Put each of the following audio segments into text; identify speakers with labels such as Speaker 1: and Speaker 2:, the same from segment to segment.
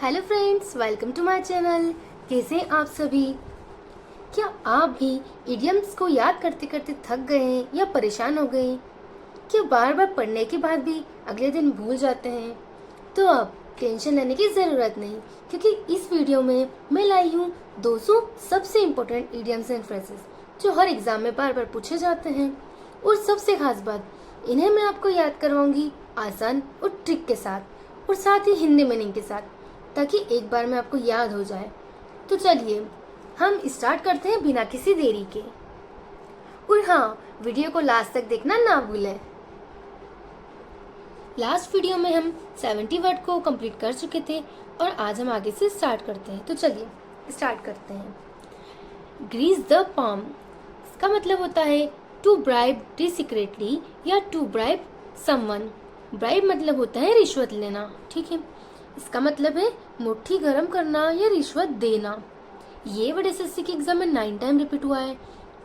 Speaker 1: Hello friends, welcome to my channel. कैसे हैं आप सभी? क्या आप भी इडियम्स को याद करते करते थक गए हैं या परेशान हो गए हैं? क्या बार बार पढ़ने के बाद भी अगले दिन भूल जाते हैं? तो अब टेंशन लेने की ज़रूरत नहीं, क्योंकि इस वीडियो में मैं लाई हूँ 200 सबसे इम्पोर्टेंट इडियम्स एंड फ्रेजेस जो हर एग्जाम में बार बार पूछे जाते हैं। और सबसे खास बात, इन्हें मैं आपको याद करवाऊंगी आसान और ट्रिक के साथ, और साथ ही हिंदी मीनिंग के साथ, ताकि एक बार में आपको याद हो जाए। तो चलिए हम स्टार्ट करते हैं बिना किसी देरी के। और हाँ, वीडियो को लास्ट तक देखना ना भूलें। लास्ट वीडियो में हम 70 वर्ड को कंप्लीट कर चुके थे और आज हम आगे से स्टार्ट करते हैं। तो चलिए स्टार्ट करते हैं। ग्रीस द पाम, इसका मतलब होता है टू ब्राइब सीक्रेटली या टू ब्राइब समवन। ब्राइब मतलब होता है रिश्वत लेना, ठीक है। इसका मतलब है मुट्ठी गर्म करना या रिश्वत देना। ये वर्ड एसएससी के एग्जाम में 9 टाइम रिपीट हुआ है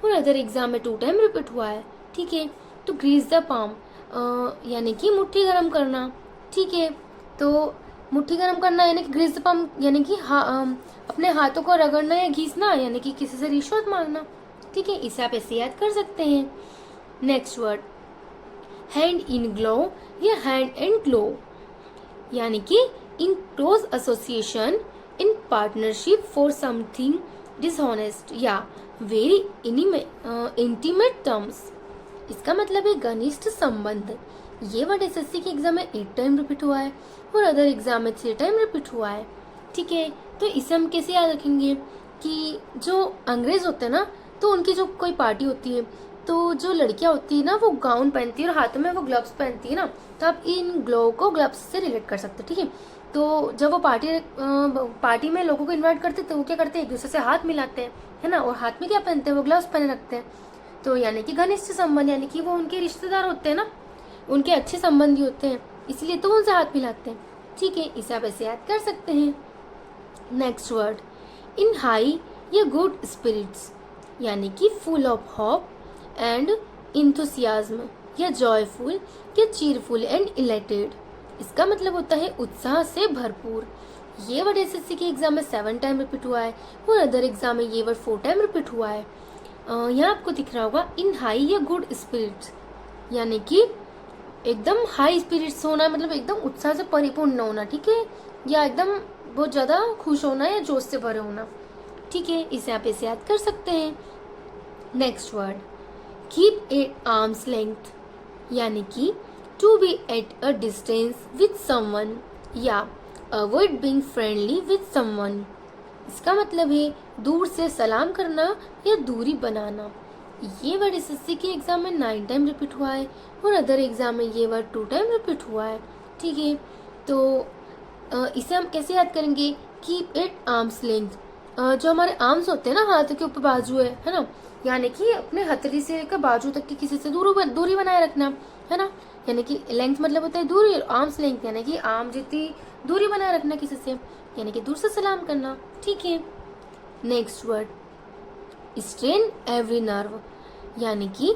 Speaker 1: और अदर एग्जाम में 2 टाइम रिपीट हुआ है, ठीक है। तो ग्रीस द पाम यानी कि मुट्ठी गर्म करना, ठीक है। तो मुट्ठी गर्म करना यानी कि ग्रीस द पाम यानी कि अपने हाथों को रगड़ना या घीसना, यानी कि किसी से रिश्वत मांगना, ठीक है। इसे आप ऐसे याद कर सकते हैं। Next word, hand in glove या हैंड एंड ग्लो, यानी कि in close association, in partnership for something dishonest या वेरी इंटीमेट टर्म्स। इसका मतलब है घनिष्ठ संबंध। ये वर्ड एसएससी के एग्जाम में 8 टाइम रिपीट हुआ है और अदर एग्जाम में 3 टाइम रिपीट हुआ है, ठीक है। तो इसे हम कैसे याद रखेंगे कि जो अंग्रेज होते हैं ना, तो उनकी जो कोई पार्टी होती है, तो जो लड़कियां होती है ना, वो गाउन पहनती है और हाथों में वो ग्लव्स पहनती है ना, तो आप इन ग्लो को ग्लव्स से रिलेट कर सकते हैं, ठीक है। तो जब वो पार्टी में लोगों को इनवाइट करते तो वो क्या करते हैं, एक दूसरे से हाथ मिलाते हैं, है ना। और हाथ में क्या पहनते हैं, वो ग्लव्स पहने रखते हैं। तो यानी कि घनिष्ठ संबंध, यानी कि वो उनके रिश्तेदार होते हैं ना, उनके अच्छे संबंधी होते हैं, इसलिए तो उनसे हाथ मिलाते हैं, ठीक है। इसे आप ऐसे याद कर सकते हैं। नेक्स्ट वर्ड, इन हाई या गुड स्पिरिट्स, यानी कि full of hope and enthusiasm या जॉयफुल या चीरफुल एंड इलेटेड। इसका मतलब होता है उत्साह से भरपूर। ये वर्ड एसएससी के एग्जाम में 7 टाइम रिपीट हुआ है और अदर एग्जाम में ये वर्ड 4 टाइम रिपीट हुआ है। यहाँ आपको दिख रहा होगा इन हाई या गुड स्पिरिट्स, यानी कि एकदम हाई स्पिरिट्स होना, मतलब एकदम उत्साह से परिपूर्ण होना, ठीक है, या एकदम बहुत ज्यादा खुश होना या जोश से भरे होना, ठीक है। इसे आप ऐसे याद कर सकते हैं। Next word, keep at arms length, यानी कि to be at a distance with someone या avoid being friendly with someone. इसका मतलब है दूर से सलाम करना या दूरी बनाना। ये वर्ड एसएससी के एग्जाम में 9 टाइम रिपीट हुआ है और अदर एग्जाम में ये वर्ड 2 टाइम रिपीट हुआ है, ठीक है। तो इसे हम कैसे याद करेंगे, कीप एट आर्म्स लेंथ। जो हमारे आर्म्स होते हैं ना, हाथ के ऊपर बाजू है ना, यानी कि अपने हथेली से लेकर बाजू तक की किसी से दूरी बनाए रखना, है ना। यानी कि लेंथ मतलब होता है दूरी, आर्म्स लेंथ यानी कि आर्म जितनी दूरी बनाए रखना किसी से, यानी कि दूर से सलाम करना, ठीक है। Next word, strain every nerve, यानी कि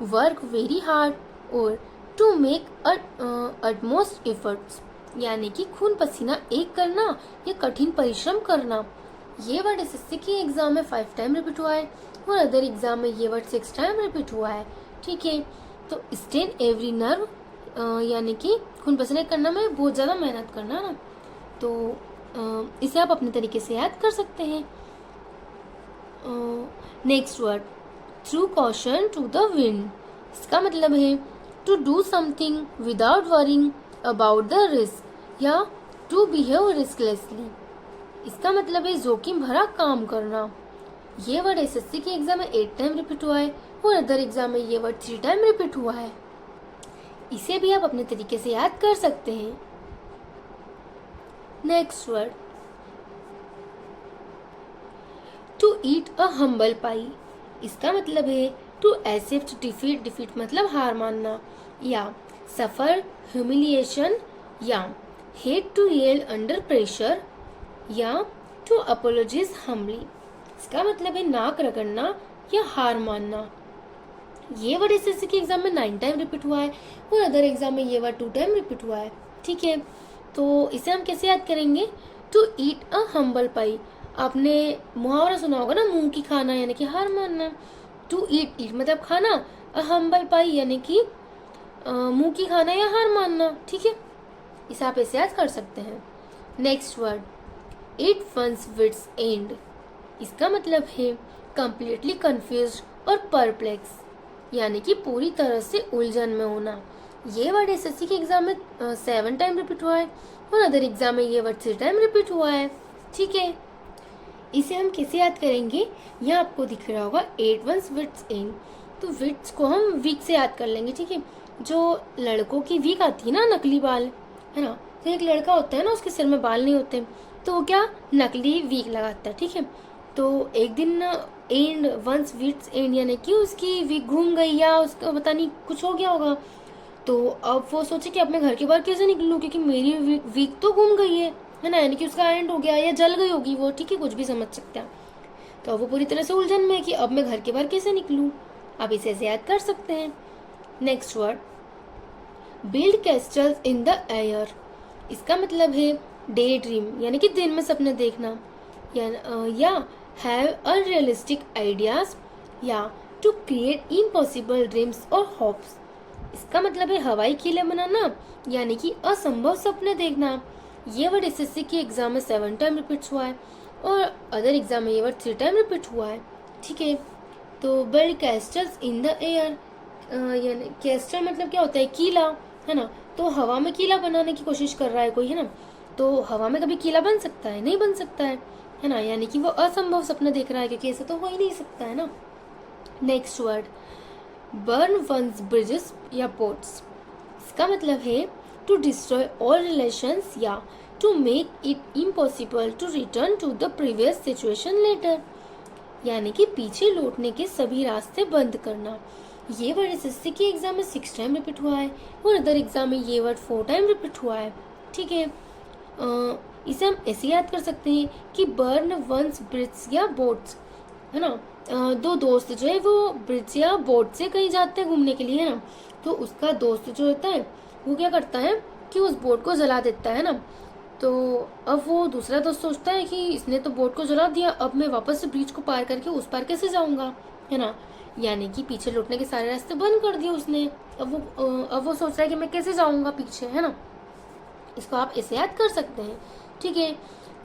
Speaker 1: वर्क वेरी हार्ड और टू मेक अटमोस्ट एफर्ट्स, यानी कि खून पसीना एक करना या कठिन परिश्रम करना। ये वर्ड एसएससी के एग्जाम में 5 टाइम रिपीट हुआ है और अदर एग्जाम में ये वर्ड 6 टाइम रिपीट हुआ है, ठीक है। तो स्ट्रेन एवरी नर्व यानी कि खून पसीना करना में बहुत ज़्यादा मेहनत करना ना, तो इसे आप अपने तरीके से याद कर सकते हैं। Next word, throw caution to the wind, इसका मतलब है to do something without worrying about the risk या टू बिहेव रिस्कलेसली। इसका मतलब है जोखिम भरा काम करना। ये वर्ड एसएससी के एग्जाम में 8 टाइम रिपीट हुआ है और अदर एग्जाम में ये वर्ड 3 टाइम रिपीट हुआ है। इसे भी आप अपने तरीके से याद कर सकते हैं। Next word, to eat a humble pie, इसका मतलब है टू एक्सेप्ट डिफीट, डिफीट मतलब हार मानना, या सफर ह्यूमिलिएशन, या hate to yield under pressure, या टू अपोलोजाइज हम्बली। इसका मतलब है नाक रगड़ना या हार मानना। ये वर्ड एसएससी के एग्जाम में 9 टाइम रिपीट हुआ है और अदर एग्जाम में ये वर्ड 2 टाइम रिपीट हुआ है, ठीक है। तो इसे हम कैसे याद करेंगे, टू ईट अ हम्बल पाई, आपने मुहावरा सुना होगा ना, मुंह की खाना यानी कि हार मानना। टू ईट, ईट मतलब खाना, अ हम्बल पाई यानी कि मुंह की खाना या हार मानना, ठीक है। इसे आप ऐसे याद कर सकते हैं। Next word, at one's wits end, इसका मतलब है कंप्लीटली कंफ्यूज और परप्लेक्स, यानी कि पूरी तरह से उलझन में होना। ये वर्ड एसएससी के एग्जाम में 7 टाइम रिपीट हुआ है और अदर एग्जाम में ये वर्ड 3 टाइम रिपीट हुआ है, ठीक है। इसे हम कैसे याद करेंगे, यहाँ आपको दिख रहा होगा एट वंस विट्स एंड, तो विट्स को हम वीक से याद कर लेंगे, ठीक है। जो लड़कों की वीक आती है ना, नकली बाल, है ना, तो एक लड़का होता है ना, उसके सिर में बाल नहीं होते, तो वो क्या नकली वीक लगाता है, ठीक है। तो एक दिन एंड वंस विट्स एंड यानी कि उसकी वीक घूम गई या उसका पता नहीं कुछ हो गया होगा, तो अब वो सोचे कि अब मैं घर के बाहर कैसे निकलूँ, क्योंकि मेरी वीक तो घूम गई है ना, यानी कि उसका एंड हो गया या जल गई होगी वो, ठीक है, कुछ भी समझ सकते हैं। तो अब वो पूरी तरह से उलझन में है कि अब मैं घर के बाहर कैसे निकलूँ। आप इसे ऐसे याद कर सकते हैं। Next word, build castles in the air, इसका मतलब है डे ड्रीम यानी कि दिन में सपने देखना, या हैव अनरियलिस्टिक आइडियाज, या टू क्रिएट इम्पॉसिबल ड्रीम्स और होप्स, इसका मतलब है हवाई किले बनाना यानी कि असंभव सपने देखना। ये वर्ड एसएससी के एग्जाम में 7 टाइम रिपीट हुआ है और अदर एग्जाम में ये वर्ड 3 टाइम रिपीट हुआ है, ठीक है। तो build castles in the air, यानी कैस्टल मतलब क्या होता है, किला, है ना, तो हवा में किला बनाने की कोशिश कर रहा है कोई, है ना, तो हवा में कभी किला बन सकता है, नहीं बन सकता है ना, यानी कि वो असंभव सपना देख रहा है, क्योंकि ऐसा तो हो ही नहीं सकता है ना। Next word, burn one's bridges या बोट्स, इसका मतलब है टू डिस्ट्रॉय ऑल रिलेशंस या to make it impossible to return to the previous situation later, यानी कि पीछे लौटने के सभी रास्ते बंद करना। ये वर्ड एसएससी के एग्जाम में 6 टाइम रिपीट हुआ है और अदर एग्जाम में ये वर्ड 4 टाइम रिपीट हुआ है, ठीक है। इसे हम ऐसे याद कर सकते हैं कि बर्न वंस ब्रिज या बोट्स, है ना, दो दोस्त जो है वो ब्रिज या बोट से कहीं जाते हैं घूमने के लिए, है ना, तो उसका दोस्त जो होता है वो क्या करता है कि उस बोट को जला देता है ना, तो अब वो दूसरा दोस्त सोचता है कि इसने तो बोट को जला दिया, अब मैं वापस से ब्रिज को पार करके उस पार कैसे जाऊंगा, है ना, यानी कि पीछे लौटने के सारे रास्ते बंद कर दिए उसने। अब वो सोच रहा है कि मैं कैसे जाऊंगा पीछे, है ना। इसको आप ऐसे याद कर सकते हैं, ठीक है।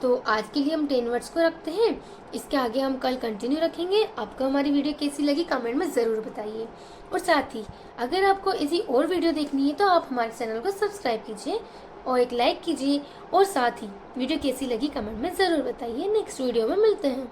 Speaker 1: तो आज के लिए हम 10 वर्ड्स को रखते हैं, इसके आगे हम कल कंटिन्यू रखेंगे। आपको हमारी वीडियो कैसी लगी कमेंट में ज़रूर बताइए, और साथ ही अगर आपको ऐसी और वीडियो देखनी है तो आप हमारे चैनल को सब्सक्राइब कीजिए और एक लाइक कीजिए, और साथ ही वीडियो कैसी लगी कमेंट में ज़रूर बताइए। नेक्स्ट वीडियो में मिलते हैं।